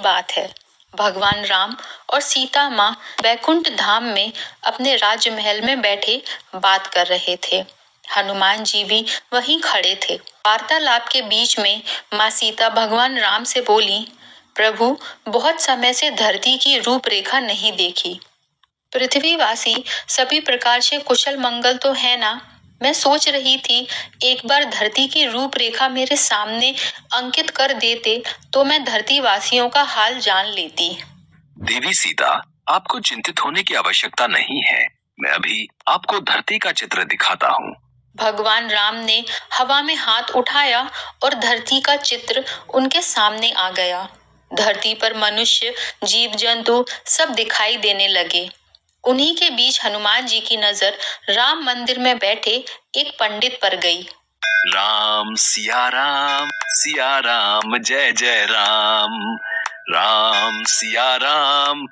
बात है। भगवान राम और सीता माँ बैकुंठ धाम में अपने राजमहल में बैठे बात कर रहे थे। हनुमान जी भी वहीं खड़े थे। वार्तालाप के बीच में माँ सीता भगवान राम से बोली, प्रभु, बहुत समय से धरती की रूपरेखा नहीं देखी। पृथ्वीवासी सभी प्रकार से कुशल मंगल तो है ना? मैं सोच रही थी एक बार धरती की रूपरेखा मेरे सामने अंकित कर देते तो मैं धरती वासियों का हाल जान लेती। देवी सीता, आपको चिंतित होने की आवश्यकता नहीं है। मैं अभी आपको धरती का चित्र दिखाता हूँ। भगवान राम ने हवा में हाथ उठाया और धरती का चित्र उनके सामने आ गया। धरती पर मनुष्य, जीव जंतु सब दिखाई देने लगे। उन्हीं के बीच हनुमान जी की नजर राम मंदिर में बैठे एक पंडित पर गई। राम सिया राम, जय जय राम। राम सिया राम,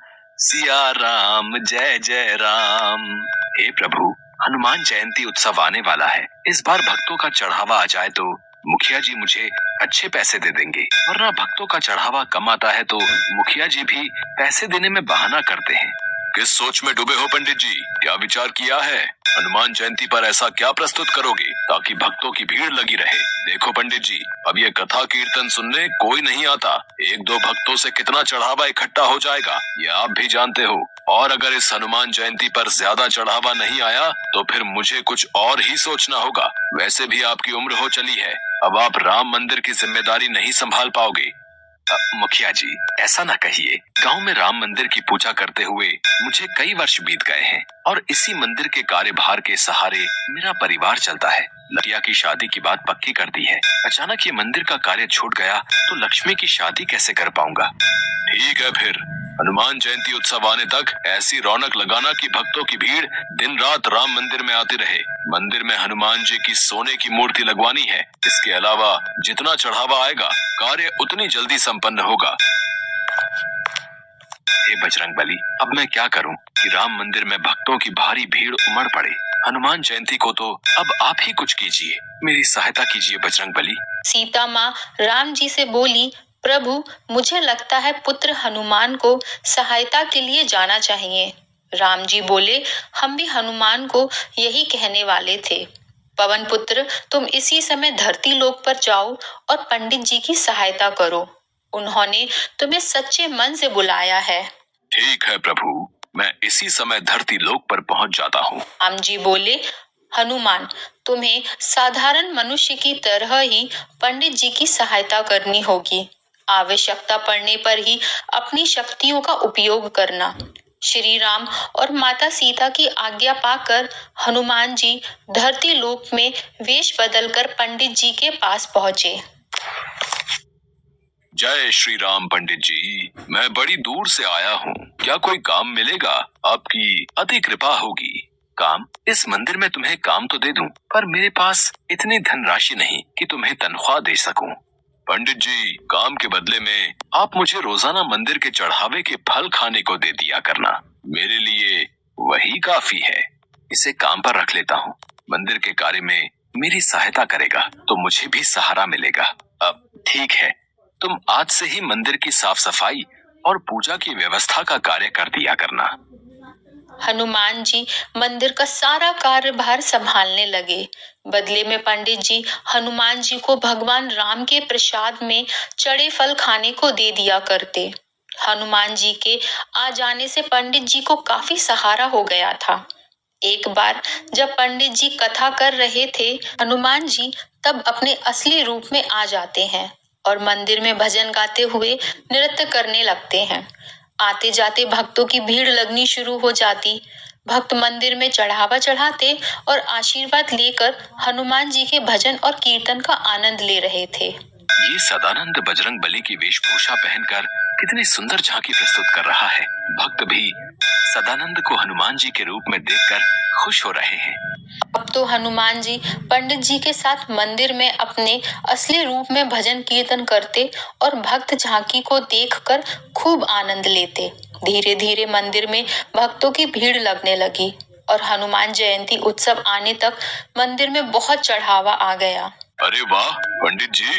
जय जय राम। हे प्रभु, हनुमान जयंती उत्सव आने वाला है। इस बार भक्तों का चढ़ावा आ जाए तो मुखिया जी मुझे अच्छे पैसे दे देंगे, वरना भक्तों का चढ़ावा कम आता है तो मुखिया जी भी पैसे देने में बहाना करते हैं। किस सोच में डूबे हो पंडित जी? क्या विचार किया है? हनुमान जयंती पर ऐसा क्या प्रस्तुत करोगे ताकि भक्तों की भीड़ लगी रहे? देखो पंडित जी, अब ये कथा कीर्तन सुनने कोई नहीं आता। एक दो भक्तों से कितना चढ़ावा इकट्ठा हो जाएगा ये आप भी जानते हो। और अगर इस हनुमान जयंती पर ज्यादा चढ़ावा नहीं आया तो फिर मुझे कुछ और ही सोचना होगा। वैसे भी आपकी उम्र हो चली है, अब आप राम मंदिर की जिम्मेदारी नहीं संभाल पाओगे। मुखिया जी, ऐसा ना कहिए। गांव में राम मंदिर की पूजा करते हुए मुझे कई वर्ष बीत गए हैं और इसी मंदिर के कार्यभार के सहारे मेरा परिवार चलता है। लड़किया की शादी की बात पक्की कर दी है। अचानक ये मंदिर का कार्य छूट गया तो लक्ष्मी की शादी कैसे कर पाऊंगा? ठीक है, फिर हनुमान जयंती उत्सव आने तक ऐसी रौनक लगाना कि भक्तों की भीड़ दिन रात राम मंदिर में आती रहे। मंदिर में हनुमान जी की सोने की मूर्ति लगवानी है। इसके अलावा जितना चढ़ावा आएगा कार्य उतनी जल्दी संपन्न होगा। हे बजरंगबली, अब मैं क्या करूं कि राम मंदिर में भक्तों की भारी भीड़ उमड़ पड़े। हनुमान जयंती को तो अब आप ही कुछ कीजिए, मेरी सहायता कीजिए बजरंगबली। सीता माँ राम जी से बोली, प्रभु, मुझे लगता है पुत्र हनुमान को सहायता के लिए जाना चाहिए। राम जी बोले, हम भी हनुमान को यही कहने वाले थे। पवन पुत्र, तुम इसी समय धरती लोक पर जाओ और पंडित जी की सहायता करो। उन्होंने तुम्हें सच्चे मन से बुलाया है। ठीक है प्रभु, मैं इसी समय धरती लोक पर पहुंच जाता हूँ। राम जी बोले, हनुमान, तुम्हें साधारण मनुष्य की तरह ही पंडित जी की सहायता करनी होगी। आवश्यकता पड़ने पर ही अपनी शक्तियों का उपयोग करना। श्री राम और माता सीता की आज्ञा पाकर हनुमान जी धरती लोक में वेश बदलकर पंडित जी के पास पहुंचे। जय श्री राम पंडित जी, मैं बड़ी दूर से आया हूँ। क्या कोई काम मिलेगा? आपकी अति कृपा होगी। काम? इस मंदिर में तुम्हें काम तो दे दूं, पर मेरे पास इतनी धनराशि नहीं कि तुम्हें तनख्वाह दे सकूं। पंडित जी, काम के बदले में आप मुझे रोजाना मंदिर के चढ़ावे के फल खाने को दे दिया करना। मेरे लिए वही काफी है। इसे काम पर रख लेता हूँ। मंदिर के कार्य में मेरी सहायता करेगा तो मुझे भी सहारा मिलेगा। अब ठीक है, तुम आज से ही मंदिर की साफ सफाई और पूजा की व्यवस्था का कार्य कर दिया करना। हनुमान जी मंदिर का सारा कार्यभार संभालने लगे। बदले में पंडित जी हनुमान जी को भगवान राम के प्रसाद में चढ़े फल खाने को दे दिया करते। हनुमान जी के आ जाने से पंडित जी को काफी सहारा हो गया था। एक बार जब पंडित जी कथा कर रहे थे, हनुमान जी तब अपने असली रूप में आ जाते हैं और मंदिर में भजन गाते हुए नृत्य करने लगते हैं। आते जाते भक्तों की भीड़ लगनी शुरू हो जाती। भक्त मंदिर में चढ़ावा चढ़ाते और आशीर्वाद लेकर हनुमान जी के भजन और कीर्तन का आनंद ले रहे थे। ये सदानंद बजरंग बली की वेशभूषा पहनकर कितनी सुंदर झांकी प्रस्तुत कर रहा है। भक्त भी सदानंद को हनुमान जी के रूप में देखकर खुश हो रहे हैं। अब तो हनुमान जी पंडित जी के साथ मंदिर में अपने असली रूप में भजन कीर्तन करते और भक्त झांकी को देखकर खूब आनंद लेते। धीरे धीरे मंदिर में भक्तों की भीड़ लगने लगी और हनुमान जयंती उत्सव आने तक मंदिर में बहुत चढ़ावा आ गया। अरे वाह पंडित जी,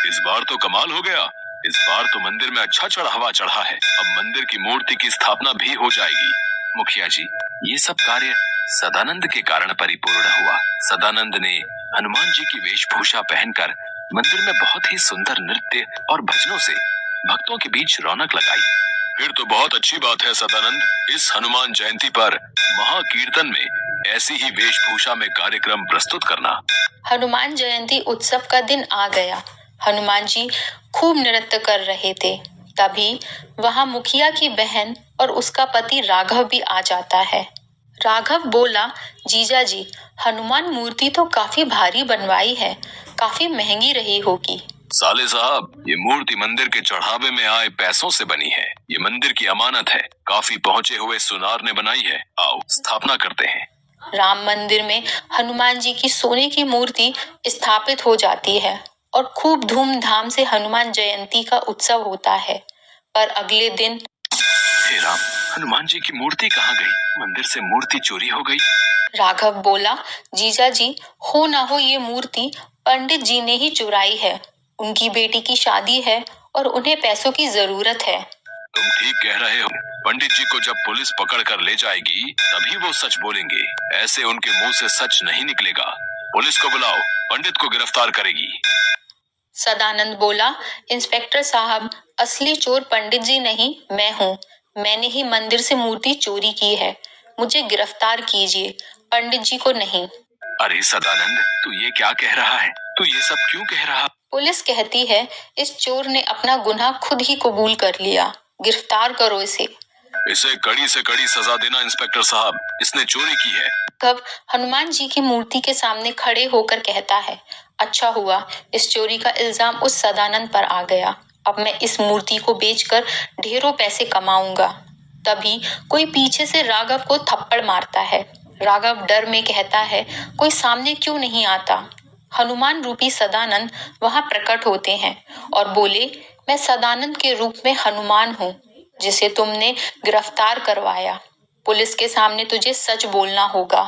इस बार तो कमाल हो गया। इस बार तो मंदिर में अच्छा चढ़ावा चढ़ा है। अब मंदिर की मूर्ति की स्थापना भी हो जाएगी। मुखिया जी, ये सब कार्य सदानंद के कारण परिपूर्ण हुआ। सदानंद ने हनुमान जी की वेशभूषा पहनकर मंदिर में बहुत ही सुंदर नृत्य और भजनों से भक्तों के बीच रौनक लगाई। फिर तो बहुत अच्छी बात है सदानंद, इस हनुमान जयंती पर महाकीर्तन में ऐसी ही वेशभूषा में कार्यक्रम प्रस्तुत करना। हनुमान जयंती उत्सव का दिन आ गया। हनुमान जी खूब नृत्य कर रहे थे। तभी वहां मुखिया की बहन और उसका पति राघव भी आ जाता है। राघव बोला, जीजा जी, हनुमान मूर्ति तो काफी भारी बनवाई है, काफी महंगी रही होगी। साले साहब, ये मूर्ति मंदिर के चढ़ावे में आए पैसों से बनी है। ये मंदिर की अमानत है, काफी पहुंचे हुए सुनार ने बनाई है। आओ स्थापना करते हैं। राम मंदिर में हनुमान जी की सोने की मूर्ति स्थापित हो जाती है और खूब धूमधाम से हनुमान जयंती का उत्सव होता है। पर अगले दिन, हे राम, हनुमान जी की मूर्ति कहाँ गई? मंदिर से मूर्ति चोरी हो गई। राघव बोला, जीजा जी, हो ना हो ये मूर्ति पंडित जी ने ही चुराई है। उनकी बेटी की शादी है और उन्हें पैसों की जरूरत है। तुम ठीक कह रहे हो। पंडित जी को जब पुलिस पकड़ कर ले जाएगी तभी वो सच बोलेंगे। ऐसे उनके मुंह से सच नहीं निकलेगा। पुलिस को बुलाओ, पंडित को गिरफ्तार करेगी। सदानंद बोला, इंस्पेक्टर साहब, असली चोर पंडित जी नहीं, मैं हूँ। मैंने ही मंदिर से मूर्ति चोरी की है। मुझे गिरफ्तार कीजिए, पंडित जी को नहीं। अरे सदानंद, तू ये क्या कह रहा है? तू ये सब क्यों कह रहा? पुलिस कहती है इस चोर ने अपना गुनाह खुद ही कबूल कर लिया। गिरफ्तार करो इसे। इसे कड़ी से कड़ी सजा देना इंस्पेक्टर साहब, इसने चोरी की है। कब हनुमान जी की मूर्ति के सामने खड़े होकर कहता है, अच्छा हुआ इस चोरी का इल्जाम उस सदानंद पर आ गया। अब मैं इस मूर्ति को बेचकर ढेरों पैसे कमाऊंगा। तभी कोई पीछे से राघव को थप्पड़ मारता है। राघव डर में कहता है, कोई सामने क्यों नहीं आता? हनुमान रूपी सदानंद वहां प्रकट होते हैं और बोले, मैं सदानंद के रूप में हनुमान हूँ, जिसे तुमने गिरफ्तार करवाया। पुलिस के सामने तुझे सच बोलना होगा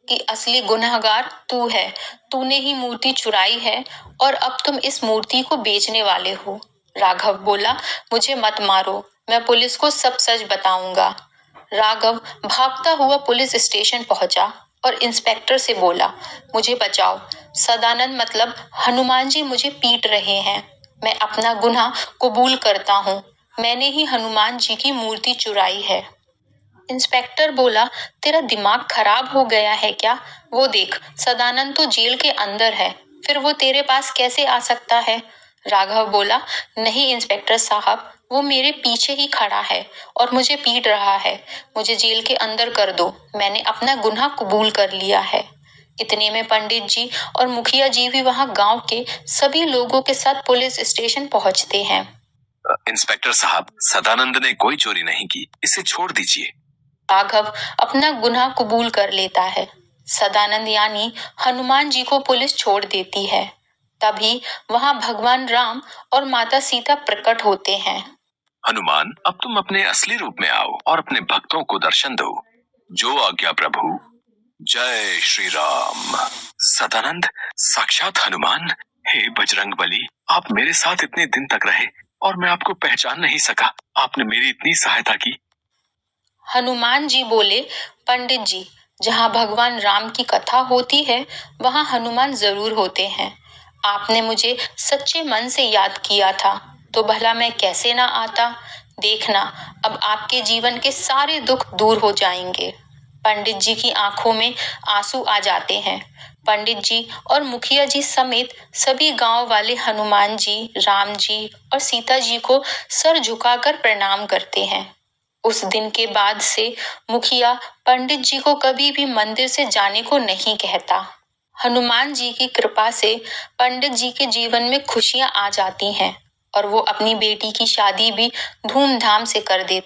कि असली गुनहगार तू है। तूने ही मूर्ति चुराई है और अब तुम इस मूर्ति को बेचने वाले हो। राघव बोला, मुझे मत मारो, मैं पुलिस को सब सच बताऊंगा। राघव भागता हुआ पुलिस स्टेशन पहुंचा और इंस्पेक्टर से बोला, मुझे बचाओ। सदानंद मतलब हनुमान जी मुझे पीट रहे हैं। मैं अपना गुनाह कबूल करता हूँ। मैंने ही हनुमान जी की मूर्ति चुराई है। इंस्पेक्टर बोला, तेरा दिमाग खराब हो गया है क्या? वो देख, सदानंद तो जेल के अंदर है, फिर वो तेरे पास कैसे आ सकता है? राघव बोला, नहीं इंस्पेक्टर साहब, वो मेरे पीछे ही खड़ा है और मुझे पीट रहा है। मुझे जेल के अंदर कर दो, मैंने अपना गुनाह कबूल कर लिया है। इतने में पंडित जी और मुखिया जी भी वहां गांव के सभी लोगों के साथ पुलिस स्टेशन पहुंचते हैं। इंस्पेक्टर साहब, सदानंद ने कोई चोरी नहीं की, इसे छोड़ दीजिए। राघव अपना गुनाह कबूल कर लेता है। सदानंद यानी हनुमान जी को पुलिस छोड़ देती है। तभी वहां भगवान राम और माता सीता प्रकट होते हैं। हनुमान, अब तुम अपने असली रूप में आओ और अपने भक्तों को दर्शन दो। जो आज्ञा प्रभु। जय श्री राम। सदानंद, साक्षात हनुमान। हे बजरंगबली, आप मेरे साथ इतने दिन तक रहे और मैं आपको पहचान नहीं सका। आपने मेरी इतनी सहायता की। हनुमान जी बोले, पंडित जी, जहाँ भगवान राम की कथा होती है वहाँ हनुमान जरूर होते हैं। आपने मुझे सच्चे मन से याद किया था तो भला मैं कैसे ना आता। देखना, अब आपके जीवन के सारे दुख दूर हो जाएंगे। पंडित जी की आंखों में आंसू आ जाते हैं। पंडित जी और मुखिया जी समेत सभी गांव वाले हनुमान जी, राम जी और सीता जी को सर झुकाकर प्रणाम करते हैं। उस दिन के बाद से मुखिया पंडित जी को कभी भी मंदिर से जाने को नहीं कहता। हनुमान जी की कृपा से पंडित जी के जीवन में खुशियां आ जाती हैं और वो अपनी बेटी की शादी भी धूमधाम से कर देते।